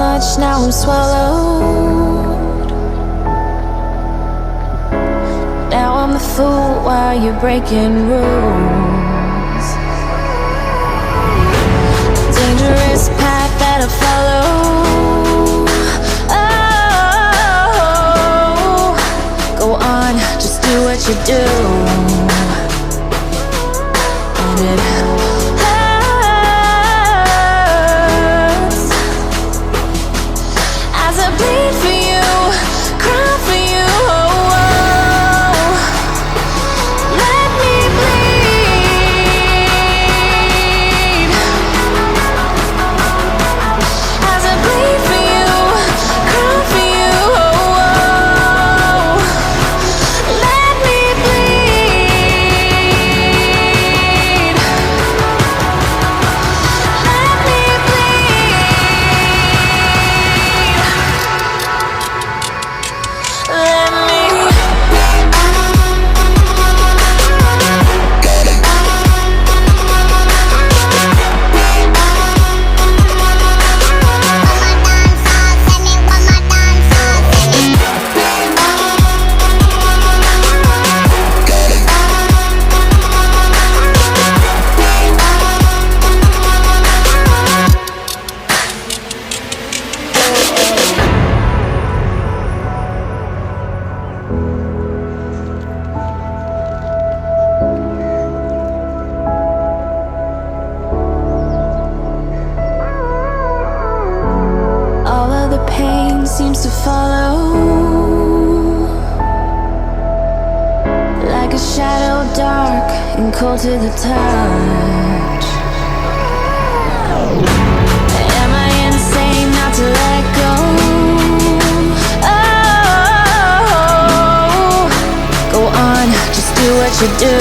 much, now I'm swallowed. Now I'm the fool while you're breaking rules. Dangerous path that I follow. Oh, go on, just do what you do. And it hurts as I bleed for you, cry for you. Oh, let me bleed as I bleed for you, cry for you. Oh, let me bleed. Let me bleed. Let me. All of the pain seems to follow, like a shadow, dark and cold to the touch. Am I insane not to let go? Oh, go on, just do what you do.